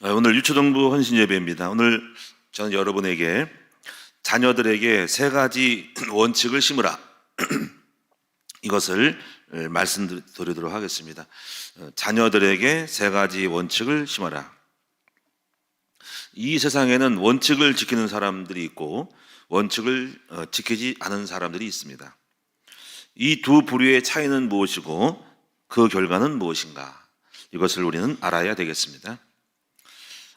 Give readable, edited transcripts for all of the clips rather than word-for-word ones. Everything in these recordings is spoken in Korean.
오늘 유초등부 헌신예배입니다. 오늘 저는 여러분에게 자녀들에게 세 가지 원칙을 심으라 이것을 말씀드리도록 하겠습니다. 자녀들에게 세 가지 원칙을 심어라. 이 세상에는 원칙을 지키는 사람들이 있고 원칙을 지키지 않은 사람들이 있습니다. 이 두 부류의 차이는 무엇이고 그 결과는 무엇인가? 이것을 우리는 알아야 되겠습니다.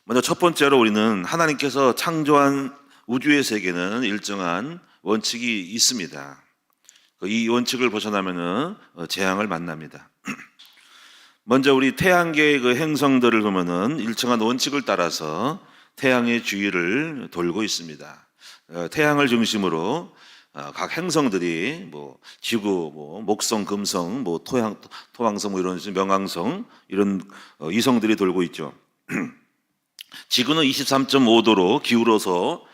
먼저 첫 번째로 우리는 하나님께서 창조한 우주의 세계는 일정한 원칙이 있습니다. 이 원칙을 벗어나면은 재앙을 만납니다. 먼저 우리 태양계의 그 행성들을 보면은 일정한 원칙을 따라서 태양의 주위를 돌고 있습니다. 태양을 중심으로 각 행성들이 지구, 목성, 금성, 토왕성 이런 명왕성 이런 이성들이 돌고 있죠. 지구는 23.5도로 기울어서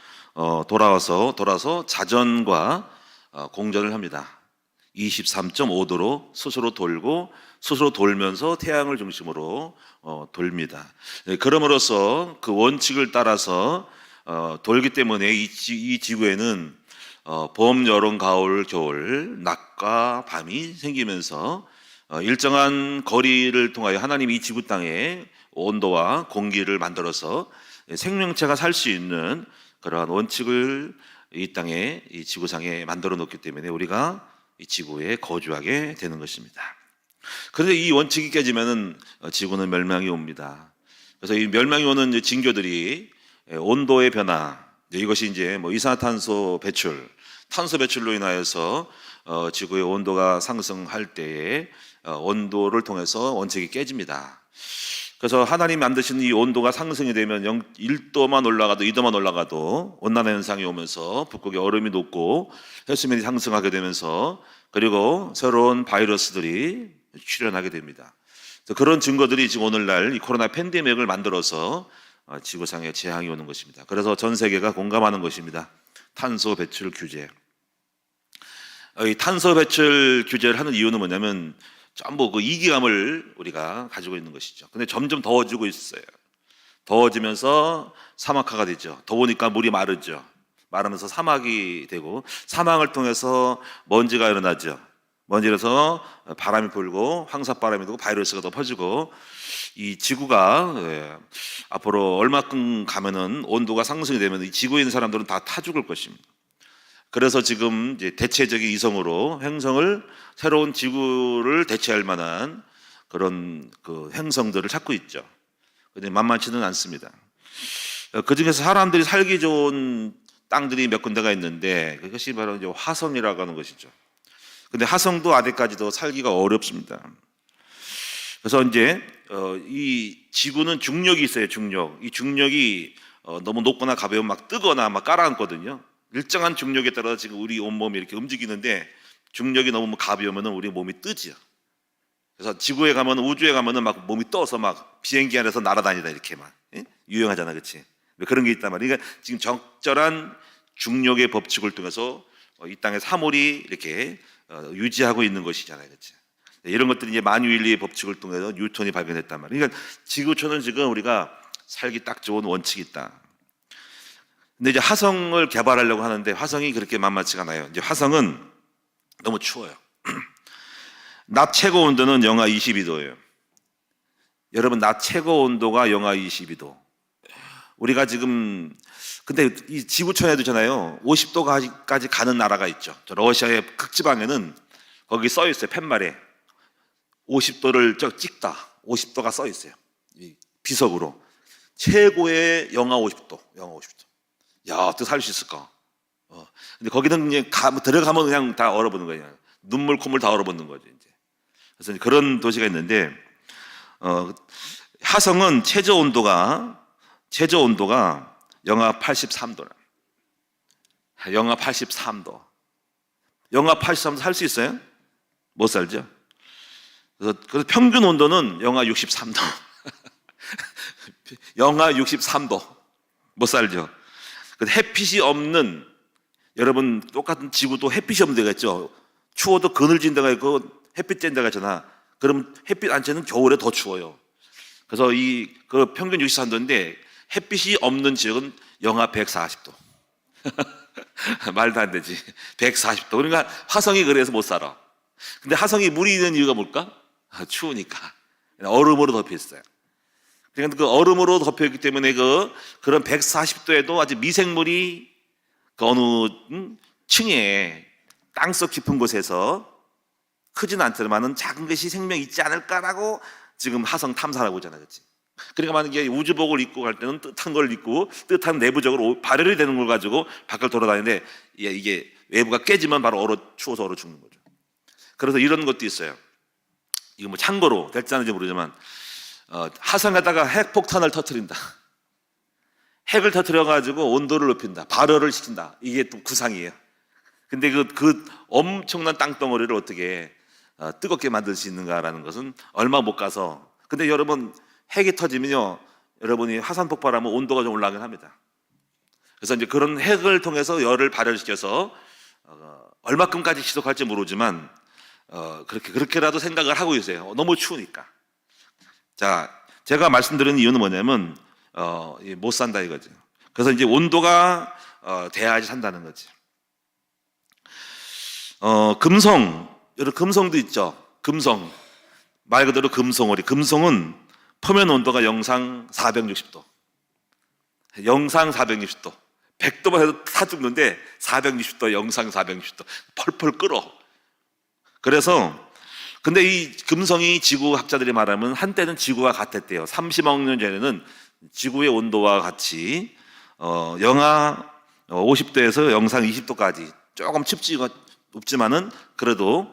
돌아서 자전과 공전을 합니다. 23.5도로 스스로 돌고 스스로 돌면서 태양을 중심으로 돌립니다. 그럼으로써 그 원칙을 따라서 돌기 때문에 이 지구에는 봄, 여름, 가을, 겨울, 낮과 밤이 생기면서 일정한 거리를 통하여 하나님이 이 지구 땅에 온도와 공기를 만들어서 생명체가 살 수 있는 그러한 원칙을 이 땅에, 이 지구상에 만들어 놓기 때문에 우리가 이 지구에 거주하게 되는 것입니다. 그런데 이 원칙이 깨지면은 지구는 멸망이 옵니다. 그래서 이 멸망이 오는 징조들이 온도의 변화, 이것이 이제 이산화탄소 배출, 탄소 배출로 인하여서 지구의 온도가 상승할 때에 온도를 통해서 원칙이 깨집니다. 그래서 하나님이 만드신 이 온도가 상승이 되면 1도만 올라가도 2도만 올라가도 온난화 현상이 오면서 북극의 얼음이 녹고 해수면이 상승하게 되면서 그리고 새로운 바이러스들이 출현하게 됩니다. 그런 증거들이 지금 오늘날 이 코로나 팬데믹을 만들어서 지구상에 재앙이 오는 것입니다. 그래서 전 세계가 공감하는 것입니다. 탄소 배출 규제. 이 탄소 배출 규제를 하는 이유는 뭐냐면 전부 그 이기감을 우리가 가지고 있는 것이죠. 근데 점점 더워지고 있어요. 더워지면서 사막화가 되죠. 더우니까 물이 마르죠. 마르면서 사막이 되고 사막을 통해서 먼지가 일어나죠. 먼지라서 바람이 불고 황사바람이 불고 바이러스가 더 퍼지고 이 지구가 앞으로 얼마큼 가면은 온도가 상승이 되면 이 지구에 있는 사람들은 다 타 죽을 것입니다. 그래서 지금 이제 대체적인 이성으로 행성을 새로운 지구를 대체할 만한 그런 그 행성들을 찾고 있죠. 근데 만만치는 않습니다. 그 중에서 사람들이 살기 좋은 땅들이 몇 군데가 있는데 그것이 바로 이제 화성이라고 하는 것이죠. 근데 화성도 아직까지도 살기가 어렵습니다. 그래서 이제 이 지구는 중력이 있어요. 중력. 이 중력이 너무 높거나 가벼우면 막 뜨거나 막 깔아앉거든요. 일정한 중력에 따라서 지금 우리 온몸이 이렇게 움직이는데 중력이 너무 가벼우면 우리 몸이 뜨지요. 그래서 지구에 가면 우주에 가면은 막 몸이 떠서 막 비행기 안에서 날아다니다 이렇게 막 유용하잖아, 그렇지? 그런 게 있단 말이야. 그러니까 지금 적절한 중력의 법칙을 통해서 이 땅의 사물이 이렇게 유지하고 있는 것이잖아요, 그렇지? 이런 것들이 이제 만유인리의 법칙을 통해서 뉴턴이 발견했단 말이야. 그러니까 지구촌은 지금 우리가 살기 딱 좋은 원칙이 있다. 근데 이제 화성을 개발하려고 하는데 화성이 그렇게 만만치가 않아요. 이제 화성은 너무 추워요. 낮 최고 온도는 영하 22도예요. 여러분, 낮 최고 온도가 영하 22도. 우리가 지금 근데 이 지구촌에도 있잖아요. 50도까지 가는 나라가 있죠. 러시아의 극지방에는 거기 써 있어요. 팻말에 50도를 찍다. 50도가 써 있어요. 비석으로 최고의 영하 50도. 영하 50도. 야, 어떻게 살 수 있을까? 근데 거기는 이제 들어가면 그냥 다 얼어버리는 거예요. 눈물, 콧물 다 얼어버리는 거죠, 이제. 그래서 그런 도시가 있는데, 화성은 최저 온도가 영하 83도라. 영하 83도. 영하 83도 살 수 있어요? 못 살죠? 그래서 평균 온도는 영하 63도. 영하 63도. 못 살죠? 햇빛이 없는, 여러분 똑같은 지구도 햇빛이 없는 데가 있죠. 추워도 그늘진 데가 있고 햇빛 쬐는 데가 있잖아. 그러면 햇빛 안 쬐는 겨울에 더 추워요. 그래서 그 평균 64도인데 햇빛이 없는 지역은 영하 140도. 말도 안 되지. 140도. 그러니까 화성이 그래서 못 살아. 근데 화성이 물이 있는 이유가 뭘까? 추우니까. 얼음으로 덮여 있어요. 그러니까 그 얼음으로 덮여 있기 때문에 그런 140도에도 아직 미생물이 그 어느 층에 땅속 깊은 곳에서 크지는 않지만은 작은 것이 생명이 있지 않을까라고 지금 화성 탐사를 하고 있잖아요. 그렇지? 그러니까 만약에 우주복을 입고 갈 때는 뜨뜻한 걸 입고 뜨뜻한 내부적으로 발열이 되는 걸 가지고 밖을 돌아다니는데 이게 외부가 깨지면 바로 추워서 얼어 죽는 거죠. 그래서 이런 것도 있어요. 이거 뭐 참고로 될지 않을지 모르지만 화성에다가 핵폭탄을 터뜨린다. 핵을 터뜨려 가지고 온도를 높인다. 발열을 시킨다. 이게 또 구상이에요. 근데 그 엄청난 땅덩어리를 어떻게 뜨겁게 만들 수 있는가라는 것은 얼마 못 가서. 근데 여러분 핵이 터지면요, 여러분이 화산 폭발하면 온도가 좀 올라가긴 합니다. 그래서 이제 그런 핵을 통해서 열을 발열시켜서 얼마큼까지 지속할지 모르지만 그렇게라도 생각을 하고 있어요. 너무 추우니까. 자, 제가 말씀드리는 이유는 뭐냐면 못 산다 이거죠. 그래서 이제 온도가 돼야지 산다는 거지. 여러분 금성도 있죠. 금성 말 그대로 금성오리. 금성은 표면 온도가 영상 460도. 영상 460도. 100도만 해도 타 죽는데 460도, 영상 460도. 펄펄 끓어. 그래서 근데 이 금성이 지구 학자들이 말하면 한때는 지구와 같았대요. 30억 년 전에는 지구의 온도와 같이 영하 50도에서 영상 20도까지 조금 습지가 높지만은 그래도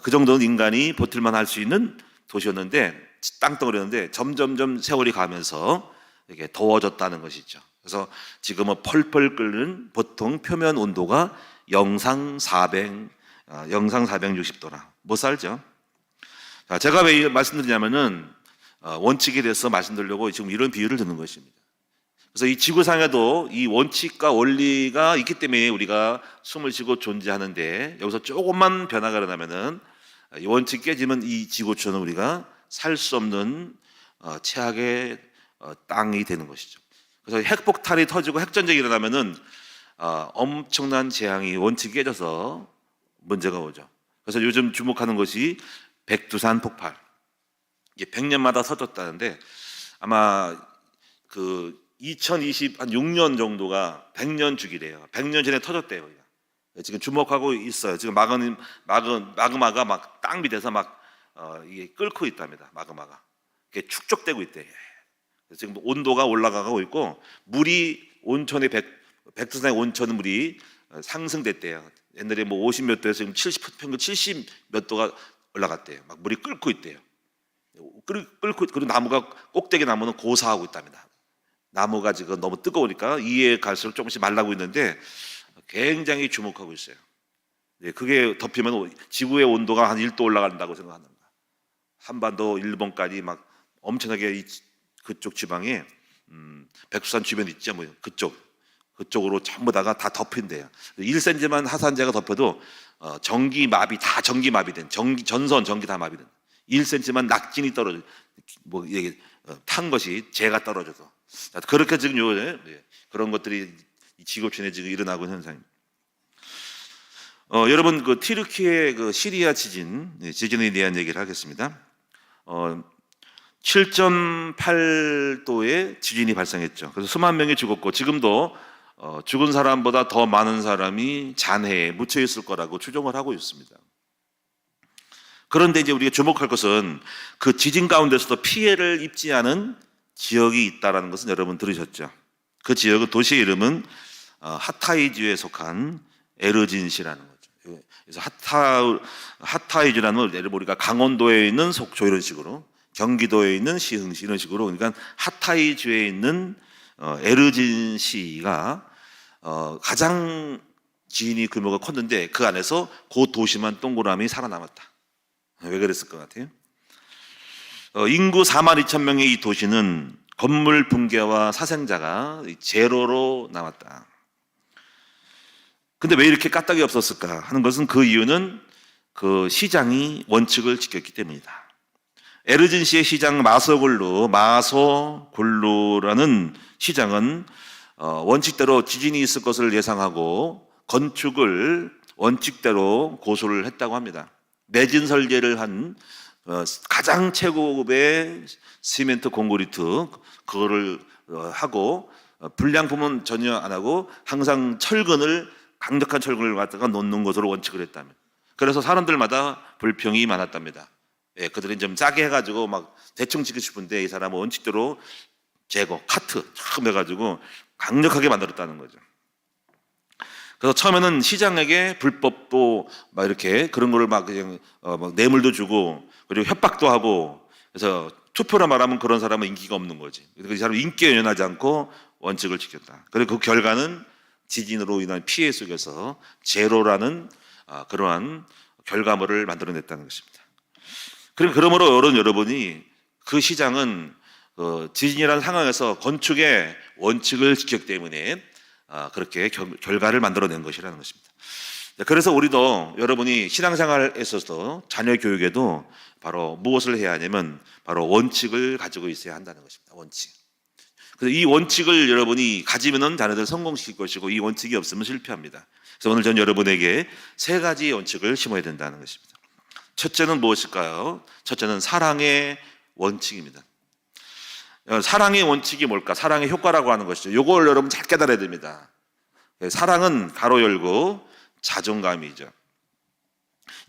그 정도는 인간이 버틸만 할 수 있는 도시였는데 땅덩어리였는데 점점점 세월이 가면서 이게 더워졌다는 것이죠. 그래서 지금은 펄펄 끓는 보통 표면 온도가 영상 460도라 못 살죠. 자, 제가 왜 말씀드리냐면은 원칙에 대해서 말씀드리려고 지금 이런 비유를 드는 것입니다. 그래서 이 지구상에도 이 원칙과 원리가 있기 때문에 우리가 숨을 쉬고 존재하는데 여기서 조금만 변화가 일어나면은 이 원칙 깨지면 이 지구촌은 우리가 살 수 없는 최악의 땅이 되는 것이죠. 그래서 핵폭탄이 터지고 핵전쟁이 일어나면은 엄청난 재앙이 원칙이 깨져서 문제가 오죠. 그래서 요즘 주목하는 것이 백두산 폭발. 이게 100년마다 터졌다는데 아마 그 2026년 정도가 100년 주기래요. 100년 전에 터졌대요. 지금 주목하고 있어요. 지금 마그마가 막 땅 밑에서 막 이게 끓고 있답니다. 마그마가 이게 축적되고 있대. 지금 온도가 올라가고 있고 물이 온천의 백두산의 온천 물이 상승됐대요. 옛날에 뭐 50몇 도에서 지금 70 평균 70 몇 도가 올라갔대요. 막 물이 끓고 있대요. 끓고 그리고 나무가 꼭대기 나무는 고사하고 있답니다. 나무가 지금 너무 뜨거우니까 이에 갈수록 조금씩 말라고 있는데 굉장히 주목하고 있어요. 그게 덮이면 지구의 온도가 한 1도 올라간다고 생각합니다. 한반도, 일본까지 막 엄청나게 그쪽 지방에 백두산 주변 있죠, 뭐 그쪽으로 전부 다가 다 덮인대요. 1cm만 하산재가 덮여도 전기 마비된 전선 전기 다 마비된. 1cm만 낙진이 떨어져 뭐 이게 탄 것이 재가 떨어져서 그렇게 지금 그런 것들이 지구촌에 지금 일어나고 있는 현상입니다. 여러분 그 튀르키예 그 시리아 지진에 대한 얘기를 하겠습니다. 7.8도의 지진이 발생했죠. 그래서 수만 명이 죽었고 지금도 죽은 사람보다 더 많은 사람이 잔해에 묻혀 있을 거라고 추정을 하고 있습니다. 그런데 이제 우리가 주목할 것은 그 지진 가운데서도 피해를 입지 않은 지역이 있다라는 것은 여러분 들으셨죠? 그 지역은 도시의 이름은 하타이주에 속한 에르진시라는 거죠. 그래서 하타이주라는 건 우리가 강원도에 있는 속초 이런 식으로, 경기도에 있는 시흥시 이런 식으로, 그러니까 하타이주에 있는 에르진시가 가장 지진이 규모가 컸는데 그 안에서 그 도시만 동그라미 살아남았다. 왜 그랬을 것 같아요? 인구 42,000명의 이 도시는 건물 붕괴와 사생자가 제로로 남았다. 근데 왜 이렇게 까딱이 없었을까 하는 것은 그 이유는 그 시장이 원칙을 지켰기 때문이다. 에르진시의 시장 마소골루라는 시장은 원칙대로 지진이 있을 것을 예상하고 건축을 원칙대로 고수를 했다고 합니다. 매진 설계를 한 가장 최고급의 시멘트 콘크리트 그거를 하고 불량품은 전혀 안 하고 항상 강력한 철근을 갖다가 놓는 것으로 원칙을 했다며. 그래서 사람들마다 불평이 많았답니다. 예, 그들은 좀 짜게 해가지고 막 대충 짓고 싶은데 이 사람은 원칙대로 제거, 카트 참 해가지고 강력하게 만들었다는 거죠. 그래서 처음에는 시장에게 불법도 막 이렇게 그런 거를 막 그냥 막 뇌물도 주고 그리고 협박도 하고 그래서 투표로 말하면 그런 사람은 인기가 없는 거지. 그래서 이 사람은 인기에 연연하지 않고 원칙을 지켰다. 그리고 그 결과는 지진으로 인한 피해 속에서 제로라는 그러한 결과물을 만들어냈다는 것입니다. 그러므로 여러분이 그 시장은 지진이라는 상황에서 건축의 원칙을 지켰기 때문에 그렇게 결과를 만들어낸 것이라는 것입니다. 그래서 우리도 여러분이 신앙생활에 있어서 자녀 교육에도 바로 무엇을 해야 하냐면 바로 원칙을 가지고 있어야 한다는 것입니다. 원칙. 그래서 이 원칙을 여러분이 가지면은 자녀들 성공시킬 것이고 이 원칙이 없으면 실패합니다. 그래서 오늘 전 여러분에게 3가지 원칙을 심어야 된다는 것입니다. 첫째는 무엇일까요? 첫째는 사랑의 원칙입니다. 사랑의 원칙이 뭘까? 사랑의 효과라고 하는 것이죠. 이걸 여러분 잘 깨달아야 됩니다. 사랑은 가로 열고 자존감이죠.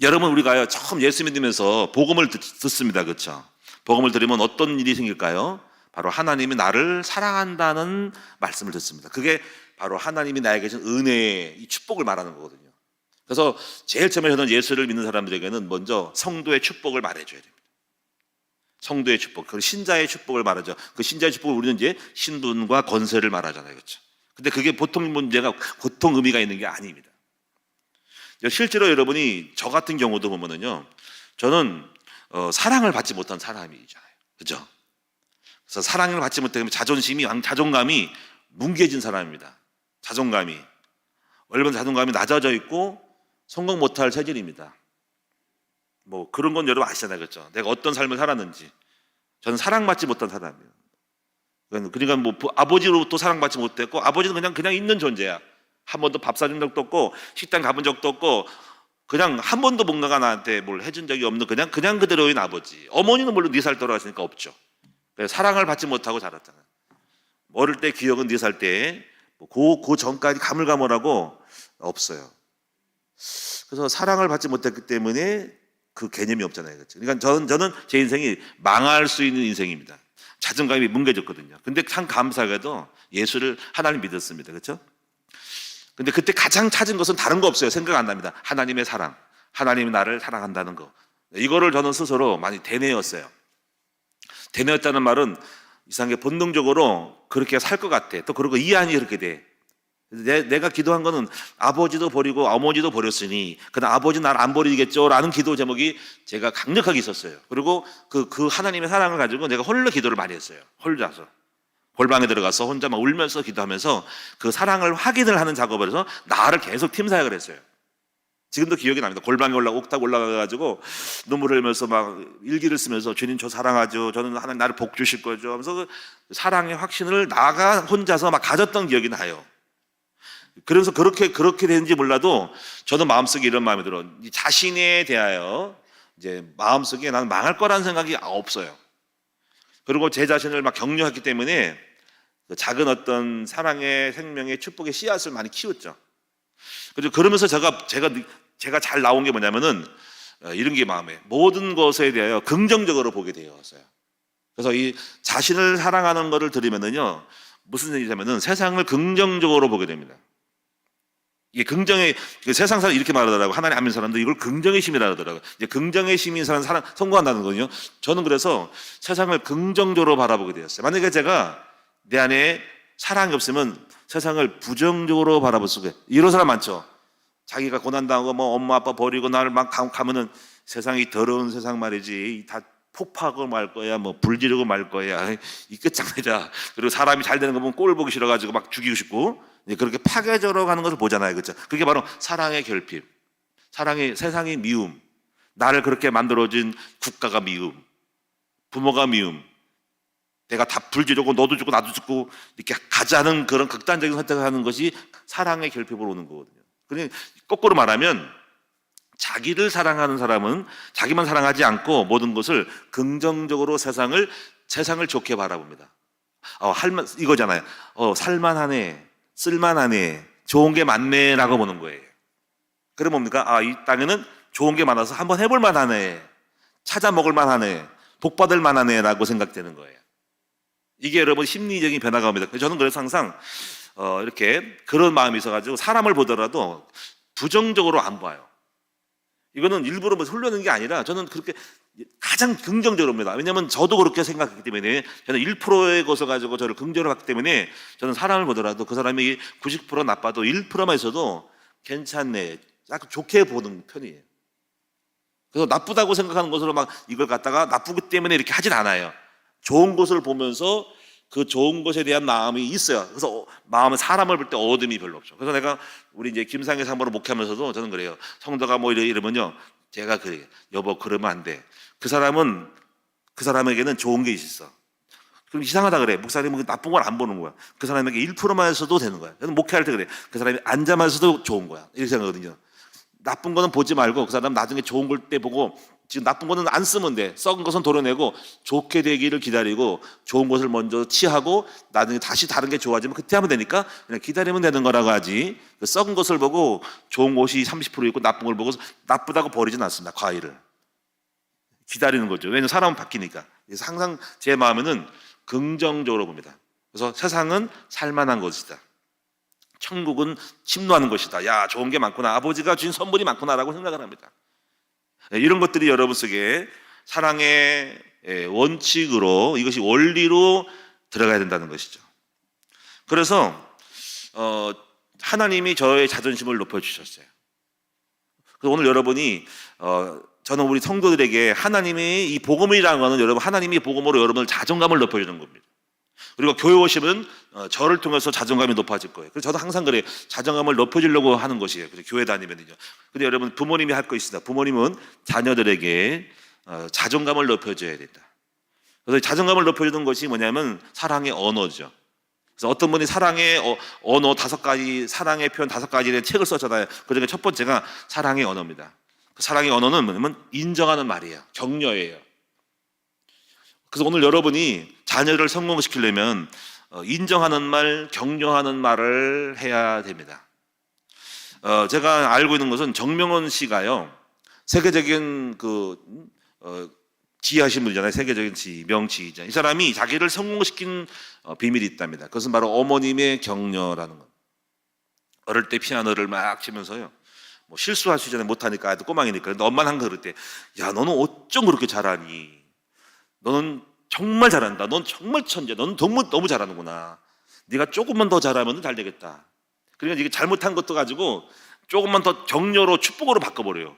여러분 우리가요 처음 예수 믿으면서 복음을 듣습니다. 그렇죠? 복음을 들으면 어떤 일이 생길까요? 바로 하나님이 나를 사랑한다는 말씀을 듣습니다. 그게 바로 하나님이 나에게 준 은혜의 이 축복을 말하는 거거든요. 그래서 제일 처음에 저는 예수를 믿는 사람들에게는 먼저 성도의 축복을 말해줘야 됩니다. 성도의 축복, 그 신자의 축복을 말하죠. 그 신자의 축복을 우리는 이제 신분과 권세를 말하잖아요, 그렇죠? 근데 그게 보통 문제가 보통 의미가 있는 게 아닙니다. 실제로 여러분이 저 같은 경우도 보면은요, 저는 사랑을 받지 못한 사람이잖아요, 그렇죠? 그래서 사랑을 받지 못하면 자존감이 뭉개진 사람입니다. 자존감이 얼마나 자존감이 낮아져 있고 성공 못할 체질입니다. 뭐 그런 건 여러분 아시잖아요, 그렇죠? 내가 어떤 삶을 살았는지. 저는 사랑받지 못한 사람이에요. 그러니까 뭐 아버지로부터 사랑받지 못했고 아버지는 그냥 있는 존재야. 한 번도 밥 사준 적도 없고 식당 가본 적도 없고 그냥 한 번도 뭔가가 나한테 뭘 해준 적이 없는 그냥 그대로인 아버지. 어머니는 물론 4살 돌아가시니까 없죠. 사랑을 받지 못하고 자랐잖아요. 어릴 때 기억은 4살 때 그 전까지 가물가물하고 없어요. 그래서 사랑을 받지 못했기 때문에 그 개념이 없잖아요. 그렇죠? 그러니까 저는 제 인생이 망할 수 있는 인생입니다. 자존감이 뭉개졌거든요. 근데 참 감사하게도 예수를 하나님 믿었습니다. 그렇죠? 근데 그때 가장 찾은 것은 다른 거 없어요. 생각 안 납니다. 하나님의 사랑. 하나님이 나를 사랑한다는 거. 이거를 저는 스스로 많이 되뇌었어요. 되뇌었다는 말은 이상하게 본능적으로 그렇게 살 것 같아. 또 그러고 이해하니 그렇게 돼. 내가 기도한 거는 아버지도 버리고 어머니도 버렸으니 그다음 아버지 나를 안 버리겠죠 라는 기도 제목이 제가 강력하게 있었어요. 그리고 그 하나님의 사랑을 가지고 내가 홀로 기도를 많이 했어요. 혼자서 골방에 들어가서 혼자 막 울면서 기도하면서 그 사랑을 확인을 하는 작업을 해서 나를 계속 팀 사역을 했어요. 지금도 기억이 납니다. 골방에 옥탑 올라가가지고 눈물을 흘리면서 막 일기를 쓰면서 주님 저 사랑하죠. 저는 하나님 나를 복 주실 거죠 하면서 그 사랑의 확신을 나가 혼자서 막 가졌던 기억이 나요. 그래서 그렇게 되는지 몰라도 저는 마음속에 이런 마음이 들어. 자신에 대하여 이제 마음속에 나는 망할 거라는 생각이 없어요. 그리고 제 자신을 막 격려했기 때문에 작은 어떤 사랑의 생명의 축복의 씨앗을 많이 키웠죠. 그리고 그러면서 제가 잘 나온 게 뭐냐면은 이런 게 마음에 모든 것에 대하여 긍정적으로 보게 되었어요. 그래서 이 자신을 사랑하는 것을 들으면은요 무슨 얘기냐면은 세상을 긍정적으로 보게 됩니다. 이게 긍정의 세상 사람 이렇게 말하더라고. 하나님 안 믿는 사람들 이걸 긍정의 심이라 하더라고. 이제 긍정의 심인 사람 성공한다는 거거든요. 저는 그래서 세상을 긍정적으로 바라보게 되었어요. 만약에 제가 내 안에 사랑이 없으면 세상을 부정적으로 바라볼 수가 있어요. 이런 사람 많죠. 자기가 고난당하고 뭐 엄마 아빠 버리고 나를 막 가면은 세상이 더러운 세상 말이지 다 폭파하고 말 거야, 뭐 불 지르고 말 거야, 이 끝장내자. 그리고 사람이 잘 되는 거 보면 꼴 보기 싫어가지고 막 죽이고 싶고 그렇게 파괴적으로 가는 것을 보잖아요, 그렇죠? 그게 바로 사랑의 결핍, 세상의 미움, 나를 그렇게 만들어진 국가가 미움, 부모가 미움, 내가 다 불지르고 너도 죽고 나도 죽고 이렇게 가자는 그런 극단적인 선택을 하는 것이 사랑의 결핍으로 오는 거거든요. 그러니 거꾸로 말하면 자기를 사랑하는 사람은 자기만 사랑하지 않고 모든 것을 긍정적으로 세상을 좋게 바라봅니다. 이거잖아요. 살만하네, 쓸만하네, 좋은 게 많네라고 보는 거예요. 그럼 뭡니까? 이 땅에는 좋은 게 많아서 한번 해볼 만하네, 찾아 먹을 만하네, 복받을 만하네라고 생각되는 거예요. 이게 여러분 심리적인 변화가 옵니다. 저는 그래서 항상 이렇게 그런 마음이 있어가지고 사람을 보더라도 부정적으로 안 봐요. 이거는 일부러 뭐 홀려는 게 아니라 저는 그렇게 가장 긍정적으로 봅니다. 왜냐하면 저도 그렇게 생각했기 때문에 저는 1%의 것을 가지고 저를 긍정적으로 봤기 때문에 저는 사람을 보더라도 그 사람이 90% 나빠도 1%만 있어도 괜찮네, 약간 좋게 보는 편이에요. 그래서 나쁘다고 생각하는 것으로 막 이걸 갖다가 나쁘기 때문에 이렇게 하진 않아요. 좋은 것을 보면서 그 좋은 것에 대한 마음이 있어요. 그래서 마음은 사람을 볼 때 어둠이 별로 없죠. 그래서 내가 우리 이제 김상희 사모로 목회하면서도 저는 그래요. 성도가 뭐 이러면요, 제가 그래요. 여보 그러면 안 돼. 그 사람에게는 좋은 게 있어. 그럼 이상하다 그래. 목사님은 나쁜 걸 안 보는 거야. 그 사람에게 1%만 해서도 되는 거야. 저는 목회할 때 그래. 그 사람이 앉아만 있어도 좋은 거야. 이렇게 생각하거든요. 나쁜 거는 보지 말고 그 사람 나중에 좋은 걸 때 보고, 지금 나쁜 거는 안 쓰면 돼. 썩은 것은 도려내고 좋게 되기를 기다리고 좋은 것을 먼저 취하고 나중에 다시 다른 게 좋아지면 그때 하면 되니까 그냥 기다리면 되는 거라고 하지, 그 썩은 것을 보고 좋은 것이 30% 있고 나쁜 걸 보고 나쁘다고 버리진 않습니다. 과일을 기다리는 거죠. 왜냐하면 사람은 바뀌니까. 그래서 항상 제 마음에는 긍정적으로 봅니다. 그래서 세상은 살만한 것이다, 천국은 침노하는 것이다, 야 좋은 게 많구나, 아버지가 주신 선물이 많구나라고 생각을 합니다. 이런 것들이 여러분 속에 사랑의 원칙으로, 이것이 원리로 들어가야 된다는 것이죠. 그래서 하나님이 저의 자존심을 높여주셨어요. 그래서 오늘 여러분이 저는 우리 성도들에게 하나님이 이 복음이라는 것은 여러분 하나님이 복음으로 여러분을 자존감을 높여주는 겁니다. 그리고 교회 오시면 저를 통해서 자존감이 높아질 거예요. 그래서 저도 항상 그래요. 자존감을 높여주려고 하는 것이에요. 그래서 교회 다니면요. 근데 여러분 부모님이 할 거 있습니다. 부모님은 자녀들에게 자존감을 높여줘야 된다. 그래서 자존감을 높여주는 것이 뭐냐면 사랑의 언어죠. 그래서 어떤 분이 사랑의 언어 5가지, 사랑의 표현 5가지에 대한 책을 썼잖아요. 그중에 첫 번째가 사랑의 언어입니다. 그 사랑의 언어는 뭐냐면 인정하는 말이에요. 격려예요. 그래서 오늘 여러분이 자녀를 성공시키려면 인정하는 말, 격려하는 말을 해야 됩니다. 제가 알고 있는 것은 정명원 씨가요, 세계적인 지휘하신 분이잖아요. 세계적인 명치이자. 이 사람이 자기를 성공시킨 비밀이 있답니다. 그것은 바로 어머님의 격려라는 것. 어릴 때 피아노를 막 치면서요, 뭐 실수할 수 있잖아요. 못하니까, 아주 꼬망이니까. 근데 엄마는 항상 그럴 때, 야 너는 어쩜 그렇게 잘하니? 너는 정말 잘한다. 넌 정말 천재. 넌 너무 잘하는구나. 네가 조금만 더 잘하면 잘 되겠다. 그러니까 이게 잘못한 것도 가지고 조금만 더 격려로, 축복으로 바꿔버려요.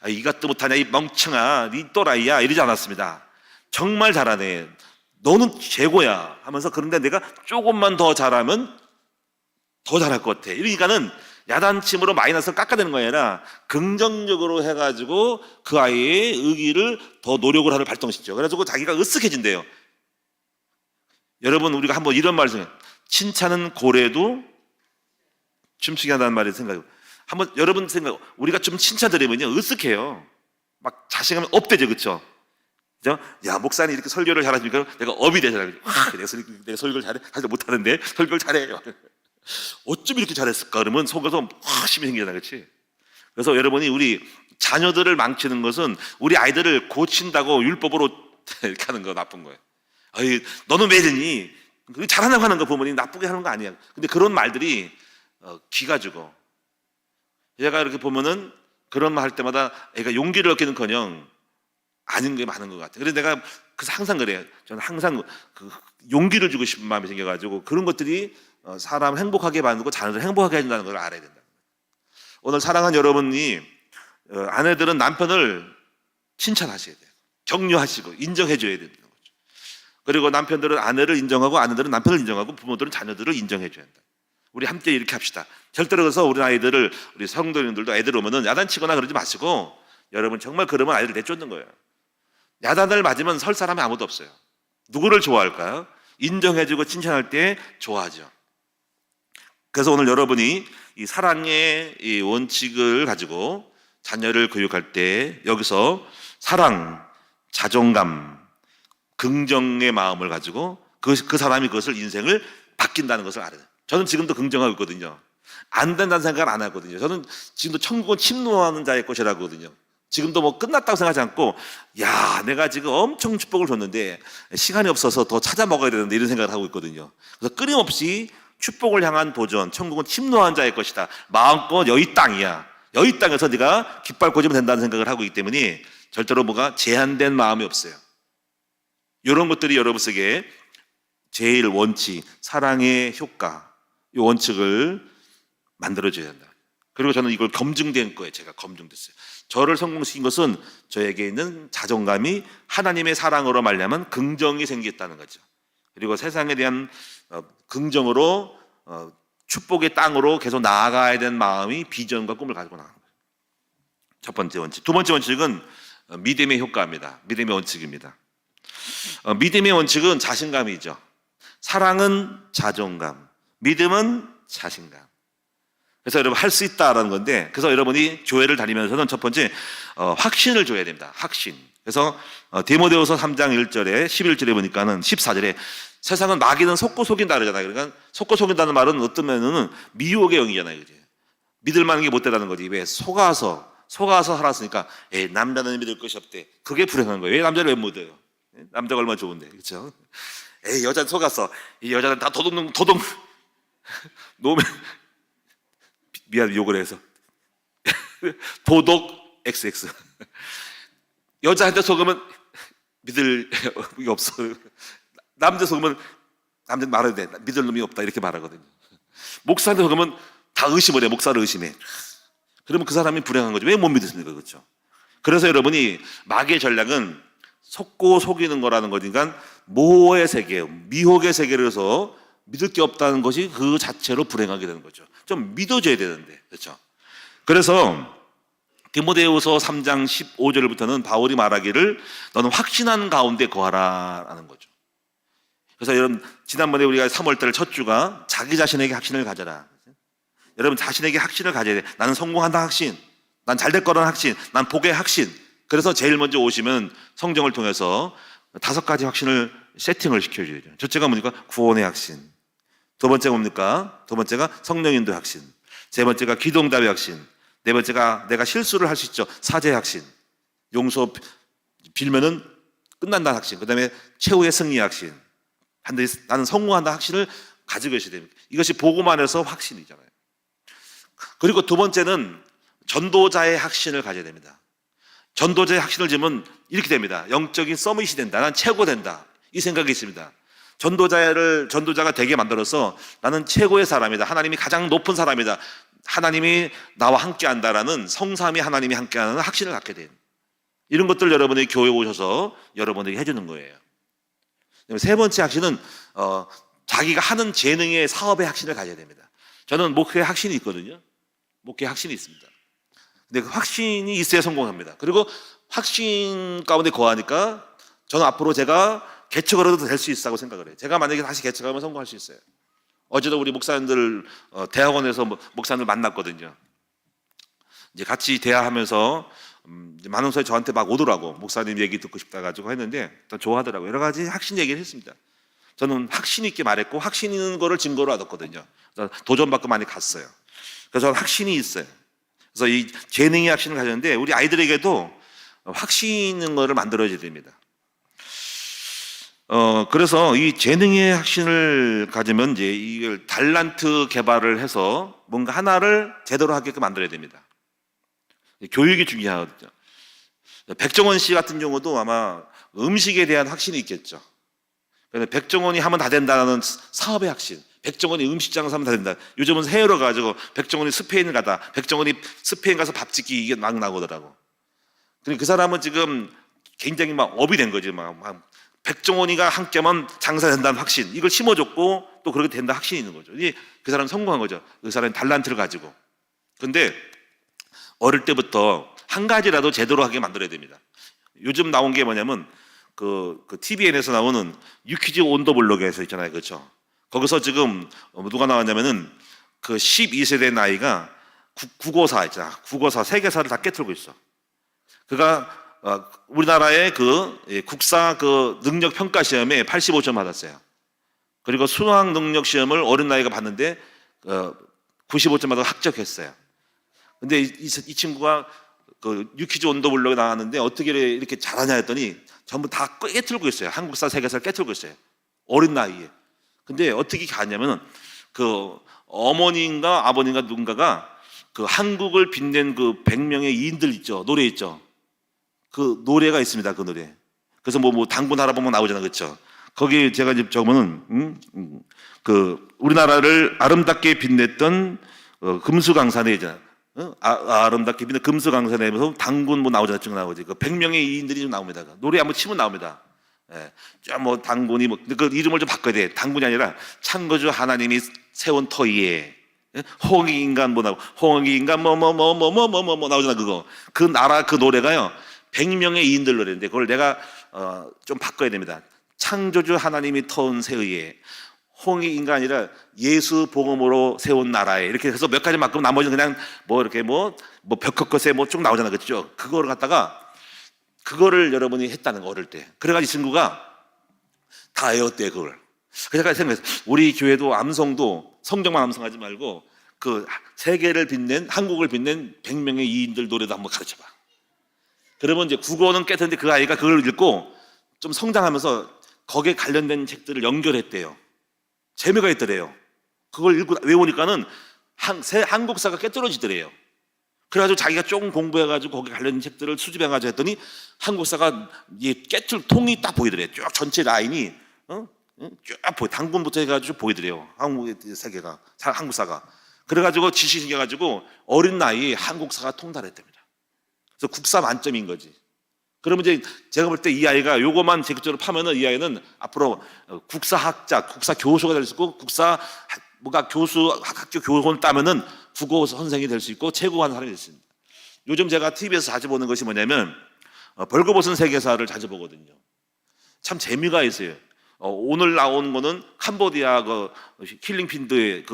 이것도 못하냐 이 멍청아, 네 또라이야, 이러지 않았습니다. 정말 잘하네, 너는 최고야 하면서, 그런데 내가 조금만 더 잘하면 더 잘할 것 같아. 이러니까는 야단침으로 마이너스를 깎아내는 거 아니라 긍정적으로 해가지고 그 아이의 의기를 더 노력을 하는 발동시키죠. 그래가지고 자기가 으쓱해진대요. 여러분 우리가 한번 이런 말을 생각해요. 칭찬은 고래도 춤추게 한다는 말을 생각해요. 한번 여러분 생각, 우리가 좀 칭찬드리면요 으쓱해요. 막 자신감이 업되죠. 그렇죠? 그죠? 야 목사님 이렇게 설교를 잘하시니까 내가 업이 되잖아요. 내가 설교를 잘해? 사실 못하는데 설교를 잘해요. 어쩜 이렇게 잘했을까? 그러면 속에서 힘이 생기잖아, 그렇지? 그래서 여러분이 우리 자녀들을 망치는 것은 우리 아이들을 고친다고 율법으로 이렇게 하는 거 나쁜 거예요. 너는 왜 이러니? 잘한다고 하는 거 부모님 나쁘게 하는 거 아니야. 근데 그런 말들이 기가 죽어. 얘가 이렇게 보면은 그런 말 할 때마다 애가 용기를 얻기는커녕 아닌 게 많은 것 같아요. 그래서 내가 그래서 항상 그래요. 저는 항상 그 용기를 주고 싶은 마음이 생겨가지고 그런 것들이 사람을 행복하게 만들고 자녀를 행복하게 해준다는 걸 알아야 된다. 오늘 사랑하는 여러분이 아내들은 남편을 칭찬하셔야 돼요. 격려하시고 인정해줘야 된다는 거죠. 그리고 남편들은 아내를 인정하고, 아내들은 남편을 인정하고, 부모들은 자녀들을 인정해줘야 한다. 우리 함께 이렇게 합시다. 절대로 그래서 우리 아이들을, 우리 성도님들도 애들 오면은 야단치거나 그러지 마시고, 여러분 정말 그러면 아이들 내쫓는 거예요. 야단을 맞으면 설 사람이 아무도 없어요. 누구를 좋아할까요? 인정해주고 칭찬할 때 좋아하죠. 그래서 오늘 여러분이 이 사랑의 이 원칙을 가지고 자녀를 교육할 때 여기서 사랑, 자존감, 긍정의 마음을 가지고 그 사람이 그것을 인생을 바뀐다는 것을 알아요. 저는 지금도 긍정하고 있거든요. 안 된다는 생각을 안 하거든요. 저는 지금도 천국은 침노하는 자의 것이라고 하거든요. 지금도 뭐 끝났다고 생각하지 않고, 야, 내가 지금 엄청 축복을 줬는데 시간이 없어서 더 찾아 먹어야 되는데 이런 생각을 하고 있거든요. 그래서 끊임없이 축복을 향한 도전, 천국은 침노한 자의 것이다. 마음껏 여기 땅이야. 여기 땅에서 네가 깃발 꽂으면 된다는 생각을 하고 있기 때문에 절대로 뭐가 제한된 마음이 없어요. 이런 것들이 여러분 속에 제일 원칙, 사랑의 효과, 이 원칙을 만들어줘야 된다. 그리고 저는 이걸 검증된 거예요. 제가 검증됐어요. 저를 성공시킨 것은 저에게 있는 자존감이 하나님의 사랑으로 말미암은 긍정이 생겼다는 거죠. 그리고 세상에 대한 긍정으로 축복의 땅으로 계속 나아가야 되는 마음이 비전과 꿈을 가지고 나가는 거예요. 첫 번째 원칙. 두 번째 원칙은 믿음의 효과입니다. 믿음의 원칙입니다. 믿음의 원칙은 자신감이죠. 사랑은 자존감, 믿음은 자신감. 그래서 여러분 할 수 있다라는 건데, 그래서 여러분이 교회를 다니면서는 첫 번째 확신을 줘야 됩니다. 확신. 그래서 디모데후서 3장 1절에 11절에 보니까는 14절에 세상은 마귀는 속고 속인다 그러잖아요. 그러니까 속고 속인다는 말은 어떤 면은 미혹의 영이잖아요. 그죠? 믿을 만한 게 못 되다는 거지. 왜? 속아서 살았으니까 남자는 믿을 것이 없대. 그게 불행한 거예요. 왜 남자를 왜 못 믿어요? 남자가 얼마나 좋은데, 그렇죠? 여자는 속았어. 이 여자는 다 도둑 놓으면 미안, 욕을 해서 도덕 XX. 여자한테 속으면 믿을 게 없어. 남자 속으면 남자는 말해도 돼. 믿을 놈이 없다 이렇게 말하거든요. 목사한테 속으면 다 의심을 해. 목사를 의심해. 그러면 그 사람이 불행한 거죠. 왜 못 믿으십니까? 그렇죠? 그래서 여러분이 마귀의 전략은 속고 속이는 거라는 거니까 모호의 세계, 미혹의 세계로서 믿을 게 없다는 것이 그 자체로 불행하게 되는 거죠. 좀 믿어줘야 되는데, 그렇죠? 그래서 디모데후서 3장 15절부터는 바울이 말하기를 너는 확신하는 가운데 거하라라는 거죠. 그래서 여러분 지난번에 우리가 3월달 첫 주가 자기 자신에게 확신을 가져라. 여러분 자신에게 확신을 가져야 돼. 나는 성공한다 확신, 난 잘 될 거라는 확신, 난 복의 확신. 그래서 제일 먼저 오시면 성경을 통해서 5가지 확신을 세팅을 시켜줘야죠. 첫째가 뭡니까? 구원의 확신. 두 번째가 뭡니까? 두 번째가 성령 인도 확신. 세 번째가 기도응답의 확신. 네 번째가 내가 실수를 할 수 있죠. 사죄의 확신. 용서 빌면은 끝난다는 확신. 그 다음에 최후의 승리의 확신. 반드시 나는 성공한다 확신을 가지고 계셔야 됩니다. 이것이 복음 안에서 확신이잖아요. 그리고 두 번째는 전도자의 확신을 가져야 됩니다. 전도자의 확신을 지면 이렇게 됩니다. 영적인 서밋이 된다. 난 최고 된다. 이 생각이 있습니다. 전도자가 되게 만들어서 나는 최고의 사람이다. 하나님이 가장 높은 사람이다. 하나님이 나와 함께 한다라는 성삼위 하나님이 함께 하는 확신을 갖게 된 이런 것들 여러분이 교회에 오셔서 여러분에게 해주는 거예요. 세 번째 확신은 자기가 하는 재능의 사업의 확신을 가져야 됩니다. 저는 목회의 확신이 있거든요. 목회의 확신이 있습니다. 근데 그 확신이 있어야 성공합니다. 그리고 확신 가운데 거하니까 저는 앞으로 제가 개척으로도 될 수 있다고 생각을 해요. 제가 만약에 다시 개척하면 성공할 수 있어요. 어제도 우리 목사님들 대학원에서 목사님들 만났거든요. 이제 같이 대화하면서 많은 사람이 저한테 막 오더라고. 목사님 얘기 듣고 싶다 가지고 했는데 또 좋아하더라고요. 여러 가지 확신 얘기를 했습니다. 저는 확신 있게 말했고 확신 있는 거를 증거로 얻었거든요. 도전받고 많이 갔어요. 그래서 저는 확신이 있어요. 그래서 이 재능의 확신을 가졌는데 우리 아이들에게도 확신 있는 거를 만들어줘야 됩니다. 그래서 이 재능의 확신을 가지면 이제 이걸 달란트 개발을 해서 뭔가 하나를 제대로 하게끔 만들어야 됩니다. 교육이 중요하거든요. 백종원 씨 같은 경우도 아마 음식에 대한 확신이 있겠죠. 그래서 백종원이 하면 다 된다는 사업의 확신. 백종원이 음식장에서 하면 다 된다. 요즘은 해외로 가지고 백종원이 스페인을 가다. 백종원이 스페인 가서 밥 짓기 이게 막 나오더라고. 근데 그 사람은 지금 굉장히 막 업이 된 거지. 막 백종원이가 함께하면 장사 된다는 확신. 이걸 심어줬고 또 그렇게 된다 확신이 있는 거죠. 그 사람은 성공한 거죠. 그 사람이 달란트를 가지고. 근데 어릴 때부터 한 가지라도 제대로 하게 만들어야 됩니다. 요즘 나온 게 뭐냐면 그 TVN에서 나오는 유퀴즈 온더블럭에서 있잖아요, 그렇죠? 거기서 지금 누가 나왔냐면은 그 12세대 나이가 국어사 있잖아, 국어사 세계사를 다 깨트리고 있어. 그가 우리나라의 국사 능력 평가 시험에 85점 받았어요. 그리고 수학 능력 시험을 어린 나이가 봤는데 95점 받아 합격했어요. 근데 이 친구가 유퀴즈 온더블럭에 나왔는데 어떻게 이렇게 잘하냐 했더니 전부 다 깨트리고 있어요. 한국사 세계사를 깨트리고 있어요. 어린 나이에. 근데 어떻게 가냐면은 어머니인가 아버님인가 누군가가 한국을 빛낸 100명의 이인들 있죠. 노래 있죠. 그 노래가 있습니다. 그 노래. 그래서 뭐 당군 할아버지 나오잖아, 그렇죠? 거기 제가 이제 적으면은 우리나라를 아름답게 빛냈던 금수강산에 있잖아. 아름답게 빛낸 금수강산에서 당군 뭐 나오잖아, 쭉 나오지. 100명의 이인들이 좀 나옵니다. 노래 한번 치면 나옵니다. 예, 뭐 당군이 그 이름을 좀 바꿔야 돼. 당군이 아니라 창거주 하나님이 세운 터위에 홍익 인간 뭐 나오고 홍익 인간 뭐 나오잖아. 그 나라 그 노래가요 100명의 이인들 노래인데 그걸 내가 좀 바꿔야 됩니다. 창조주 하나님이 터운 새의에 홍익 인간 아니라 예수 복음으로 세운 나라에 이렇게 해서 몇 가지 바꾸면 나머지는 그냥 뭐 이렇게 뭐 벽컷컷에 뭐 쭉 나오잖아, 그렇죠? 그거를 갖다가 그거를 여러분이 했다는 거, 어릴 때. 그래가지고 이 친구가 다 외웠대, 그걸. 그래서 생각했어. 우리 교회도 암송도 성경만 암송하지 말고 세계를 빛낸, 한국을 빛낸 100명의 이인들 노래도 한번 가르쳐봐. 그러면 이제 국어는 깨트는데 그 아이가 그걸 읽고 좀 성장하면서 거기에 관련된 책들을 연결했대요. 재미가 있더래요. 그걸 읽고 외우니까는 한국사가 깨트려지더래요. 그래가지고 자기가 조금 공부해가지고 거기 관련 책들을 수집해가지고 했더니 한국사가 통이 딱 보이더래요. 쭉 전체 라인이 쭉 보여. 당군부터 해가지고 보이더래요. 한국의 세계가, 한국사가. 그래가지고 지시 생겨가지고 어린 나이에 한국사가 통달했답니다. 그래서 국사 만점인 거지. 그러면 이제 제가 볼 때 이 아이가 요거만 제격적으로 파면은 이 아이는 앞으로 국사학자, 국사 교수가 될 수 있고 학교 교훈을 따면은 국어 선생이 될 수 있고 최고한 사람이 될 수 있습니다. 요즘 제가 TV에서 자주 보는 것이 뭐냐면 벌거벗은 세계사를 자주 보거든요. 참 재미가 있어요. 오늘 나오는 거는 캄보디아 힐링핀드의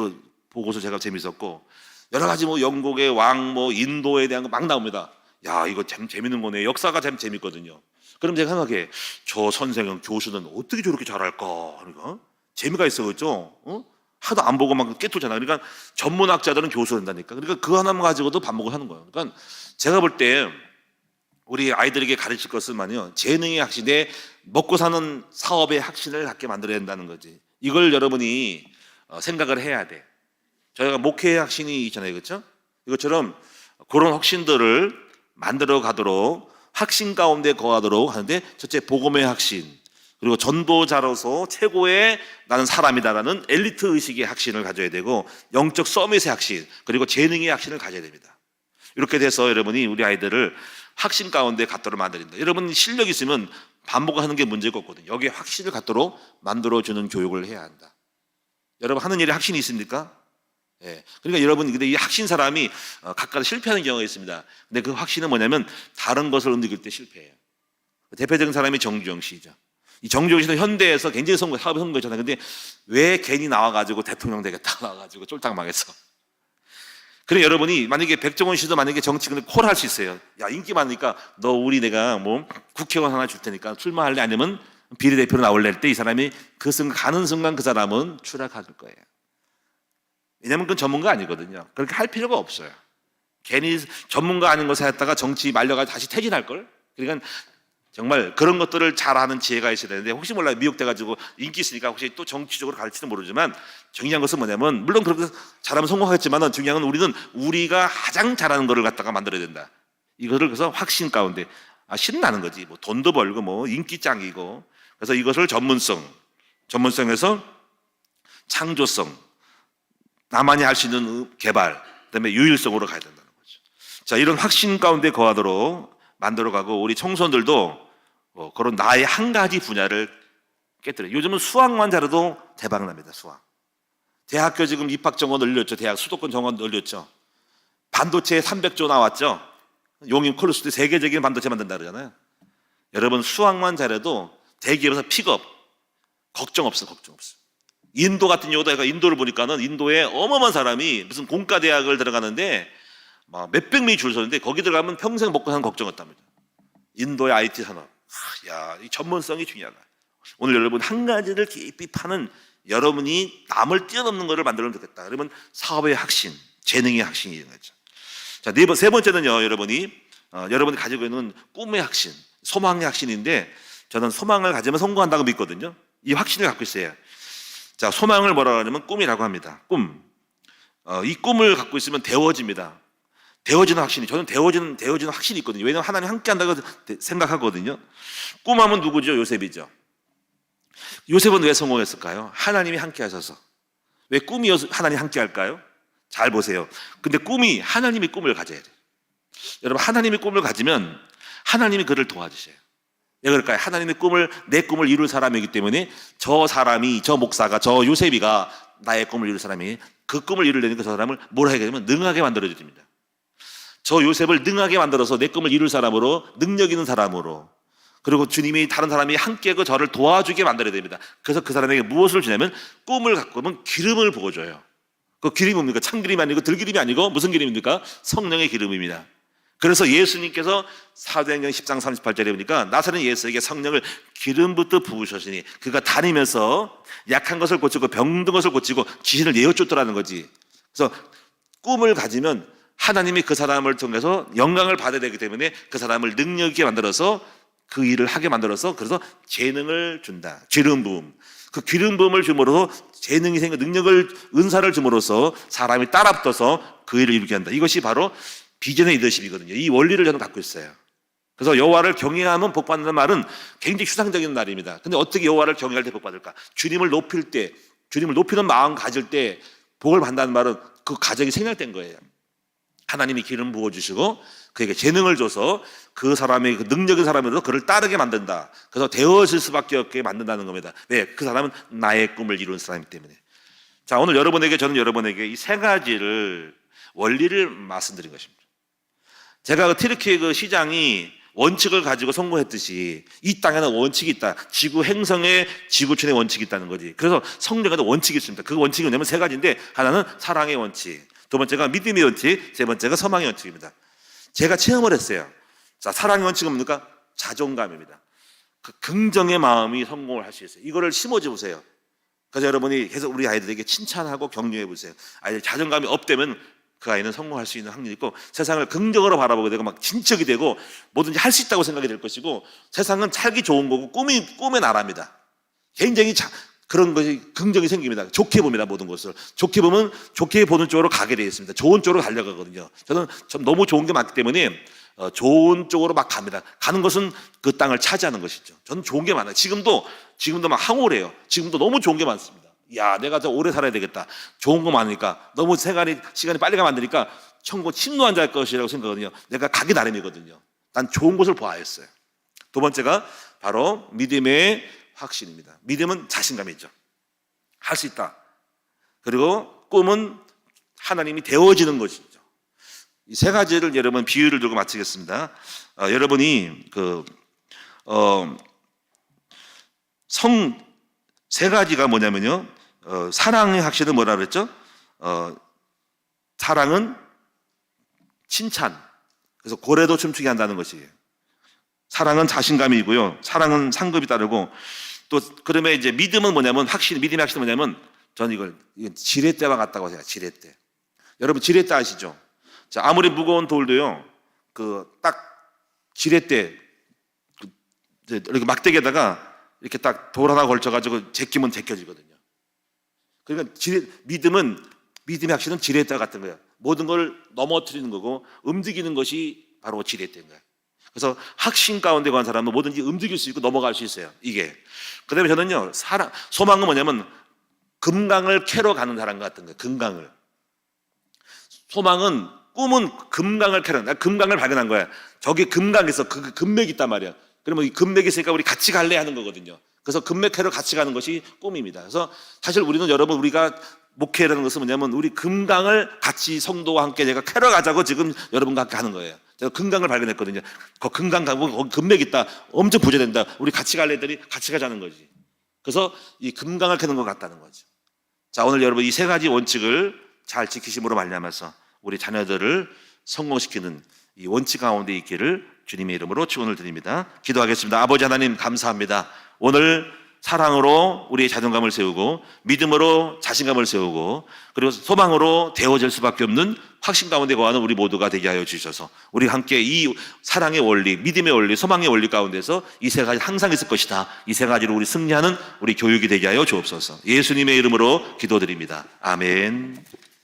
보고서 제가 재밌었고 여러 가지 영국의 왕 인도에 대한 거 막 나옵니다. 야, 이거 참 재밌는 거네. 역사가 참 재밌거든요. 그럼 제가 생각해, 저 선생은 교수는 어떻게 저렇게 잘할까? 그러니까 재미가 있어, 그렇죠? 하도 안 보고 막 깨뚫잖아. 그러니까 전문학자들은 교수 된다니까. 그러니까 그 하나만 가지고도 반복을 하는 거예요. 그러니까 제가 볼 때 우리 아이들에게 가르칠 것은만요, 재능의 확신, 내 먹고 사는 사업의 확신을 갖게 만들어야 된다는 거지. 이걸 여러분이 생각을 해야 돼. 저희가 목회의 확신이 있잖아요, 그렇죠? 이것처럼 그런 확신들을 만들어 가도록, 확신 가운데 거하도록 하는데, 첫째 복음의 확신, 그리고 전도자로서 최고의 나는 사람이다라는 엘리트 의식의 확신을 가져야 되고, 영적 서밋의 확신, 그리고 재능의 확신을 가져야 됩니다. 이렇게 돼서 여러분이 우리 아이들을 확신 가운데 갖도록 만들린다. 여러분 실력이 있으면 반복하는 게 문제가 없거든요. 여기에 확신을 갖도록 만들어주는 교육을 해야 한다. 여러분 하는 일에 확신이 있습니까? 예. 그러니까 여러분, 근데 이 확신 사람이 가끔 실패하는 경우가 있습니다. 근데 그 확신은 뭐냐면 다른 것을 움직일 때 실패해요. 대표적인 사람이 정주영 씨죠. 이 정주영 씨는 현대에서 굉장히 사업에 성공했잖아요. 근데 왜 괜히 나와가지고 대통령 되겠다 나와가지고 쫄딱 망했어. 그래, 여러분이 만약에 백종원 씨도 만약에 정치근데 콜할 수 있어요. 야, 인기 많으니까 내가 국회의원 하나 줄 테니까 출마할래? 아니면 비례대표로 나올래? 할 때 이 사람이 가는 순간 그 사람은 추락할 거예요. 왜냐하면 그건 전문가 아니거든요. 그렇게 할 필요가 없어요. 괜히 전문가 아닌 것을 했다가 정치 말려가지고 다시 퇴진할걸? 그러니까 정말 그런 것들을 잘하는 지혜가 있어야 되는데, 혹시 몰라요. 미혹돼가지고 인기 있으니까 혹시 또 정치적으로 갈지도 모르지만, 중요한 것은 뭐냐면, 물론 그렇게 잘하면 성공하겠지만 중요한 건 우리가 가장 잘하는 것을 갖다가 만들어야 된다. 이것을 그래서 확신 가운데 신나는 거지. 돈도 벌고 인기 짱이고. 그래서 이것을 전문성에서 창조성, 나만이 할 수 있는 개발, 그다음에 유일성으로 가야 된다는 거죠. 자, 이런 확신 가운데 거하도록 만들어가고, 우리 청소년들도 그런 나의 한 가지 분야를 깨뜨려요. 요즘은 수학만 잘해도 대박 납니다. 수학. 대학교 지금 입학 정원 늘렸죠. 대학 수도권 정원 늘렸죠. 반도체 300조 나왔죠. 용인 콜로스도 세계적인 반도체 만든다 그러잖아요. 여러분 수학만 잘해도 대기업에서 픽업 걱정 없어. 인도 같은 경우도 제가 인도를 보니까는 인도에 어마어마한 사람이 무슨 공과대학을 들어가는데 막 몇백 명이 줄 서는데 거기 들어가면 평생 먹고 사는 걱정 없답니다. 인도의 IT 산업. 야, 이 전문성이 중요하다. 오늘 여러분 한 가지를 깊이 파는 여러분이 남을 뛰어넘는 것을 만들면 되겠다. 그러면 사업의 확신, 재능의 확신이 되는 거죠. 자, 세 번째는요, 여러분이 가지고 있는 꿈의 확신, 소망의 확신인데 저는 소망을 가지면 성공한다고 믿거든요. 이 확신을 갖고 있어요. 자, 소망을 뭐라고 하냐면 꿈이라고 합니다. 꿈. 이 꿈을 갖고 있으면 데워집니다. 데워지는 확신이, 저는 데워지는 확신이 있거든요. 왜냐하면 하나님 함께 한다고 생각하거든요. 꿈하면 누구죠? 요셉이죠. 요셉은 왜 성공했을까요? 하나님이 함께 하셔서. 왜 꿈이 하나님 함께 할까요? 잘 보세요. 근데 하나님이 꿈을 가져야 돼요. 여러분, 하나님의 꿈을 가지면 하나님이 그를 도와주셔요. 왜 그럴까요? 하나님의 내 꿈을 이룰 사람이기 때문에 저 목사가, 저 요셉이가 나의 꿈을 이룰 사람이 그 꿈을 이루려니까 그 사람을 뭐라 해야 되냐면 능하게 만들어야 됩니다. 저 요셉을 능하게 만들어서 내 꿈을 이룰 사람으로, 능력 있는 사람으로, 그리고 주님이 다른 사람이 함께 저를 도와주게 만들어야 됩니다. 그래서 그 사람에게 무엇을 주냐면 꿈을 갖고 오면 기름을 부어줘요. 그 기름이 뭡니까? 참기름이 아니고 들기름이 아니고 무슨 기름입니까? 성령의 기름입니다. 그래서 예수님께서 사도행전 10장 38절에 보니까 나사렛 예수에게 성령을 기름부터 부으셨으니 그가 다니면서 약한 것을 고치고 병든 것을 고치고 귀신을 내어쫓더라는 거지. 그래서 꿈을 가지면 하나님이 그 사람을 통해서 영광을 받아야 되기 때문에 그 사람을 능력 있게 만들어서 그 일을 하게 만들어서 그래서 재능을 준다. 기름 부음. 그 기름 부음을 줌으로써 재능이 생겨 은사를 줌으로써 사람이 따라붙어서 그 일을 이루게 한다. 이것이 바로 비전의 리더십이거든요. 이 원리를 저는 갖고 있어요. 그래서 여호와를 경외하면 복 받는다는 말은 굉장히 추상적인 말입니다. 근데 어떻게 여호와를 경외할 때 복 받을까? 주님을 높이는 마음 가질 때 복을 받는다는 말은 그 가정이 생략된 거예요. 하나님이 기름 부어주시고 그에게 재능을 줘서 그 사람의 그 능력인 사람으로 그를 따르게 만든다. 그래서 되어질 수밖에 없게 만든다는 겁니다. 왜? 그 사람은 나의 꿈을 이룬 사람이기 때문에. 자, 오늘 저는 여러분에게 이 세 가지를 원리를 말씀드린 것입니다. 제가 그 튀르키예 그 시장이 원칙을 가지고 성공했듯이 이 땅에는 원칙이 있다. 지구 행성에 지구촌에 원칙이 있다는 거지. 그래서 성령에도 원칙이 있습니다. 그 원칙이 뭐냐면 세 가지인데 하나는 사랑의 원칙, 두 번째가 믿음의 원칙, 세 번째가 소망의 원칙입니다. 제가 체험을 했어요. 자, 사랑의 원칙은 뭡니까? 자존감입니다. 그 긍정의 마음이 성공을 할 수 있어요. 이거를 심어줘 보세요. 그래서 여러분이 계속 우리 아이들에게 칭찬하고 격려해 보세요. 아이들 자존감이 업되면 그 아이는 성공할 수 있는 확률이 있고 세상을 긍정으로 바라보게 되고 막 진척이 되고 뭐든지 할 수 있다고 생각이 될 것이고 세상은 살기 좋은 거고 꿈의 나라입니다. 굉장히 그런 것이 긍정이 생깁니다. 좋게 봅니다. 모든 것을 좋게 보면 좋게 보는 쪽으로 가게 되어 있습니다. 좋은 쪽으로 달려가거든요. 저는 너무 좋은 게 많기 때문에 좋은 쪽으로 막 갑니다. 가는 것은 그 땅을 차지하는 것이죠. 저는 좋은 게 많아요. 지금도 막 항오래요. 지금도 너무 좋은 게 많습니다. 야, 내가 더 오래 살아야 되겠다. 좋은 거 많으니까 너무 시간이 빨리 가면 안 되니까 천국 침노한 자일 것이라고 생각하거든요. 내가 가기 나름이거든요. 난 좋은 곳을 보아야 했어요. 두 번째가 바로 믿음의 확신입니다. 믿음은 자신감이죠. 할 수 있다. 그리고 꿈은 하나님이 되어지는 것이죠. 이 세 가지를 여러분 비유를 들고 마치겠습니다. 여러분이 세 가지가 뭐냐면요. 사랑의 확신은 뭐라 그랬죠? 사랑은 칭찬. 그래서 고래도 춤추게 한다는 것이에요. 사랑은 자신감이고요. 사랑은 상급이 따르고 또 그러면 이제 믿음은 뭐냐면 믿음의 확신은 뭐냐면 저는 이건 지렛대와 같다고 해요. 지렛대. 여러분 지렛대 아시죠? 자, 아무리 무거운 돌도요. 딱 지렛대 이렇게 막대기에다가 이렇게 딱 돌 하나 걸쳐가지고 제끼면 제껴지거든요. 그러니까 믿음의 확신은 지렛대 같은 거예요. 모든 걸 넘어뜨리는 거고 움직이는 것이 바로 지렛대인 거예요. 그래서 확신 가운데 간 사람은 뭐든지 움직일 수 있고 넘어갈 수 있어요. 이게. 그 다음에 저는요, 소망은 뭐냐면 금강을 캐러 가는 사람 같은 거예요. 금강을. 꿈은 금강을 캐러 가는, 금강을 발견한 거야. 저기 금강에서 그 금맥이 있단 말이야. 그러면 이 금맥이 있으니까 우리 같이 갈래 하는 거거든요. 그래서 금맥 캐러 같이 가는 것이 꿈입니다. 그래서 사실 우리가 목회라는 것은 뭐냐면 우리 금강을 같이 성도와 함께 제가 캐러 가자고 지금 여러분과 함께 하는 거예요. 제가 금강을 발견했거든요. 그 금강 가고 거기 금맥 있다. 엄청 부자된다. 우리 같이 갈래 했더니 같이 가자는 거지. 그래서 이 금강을 캐는 것 같다는 거죠. 자, 오늘 여러분 이 세 가지 원칙을 잘 지키심으로 말미암아서 우리 자녀들을 성공시키는 이 원칙 가운데 있기를 주님의 이름으로 축원을 드립니다. 기도하겠습니다. 아버지 하나님 감사합니다. 오늘 사랑으로 우리의 자존감을 세우고 믿음으로 자신감을 세우고 그리고 소망으로 되어질 수밖에 없는 확신 가운데 거하는 우리 모두가 되게 하여 주셔서 우리 함께 이 사랑의 원리, 믿음의 원리, 소망의 원리 가운데서 이 세 가지 항상 있을 것이다. 이 세 가지로 우리 승리하는 우리 교육이 되게 하여 주옵소서. 예수님의 이름으로 기도드립니다. 아멘.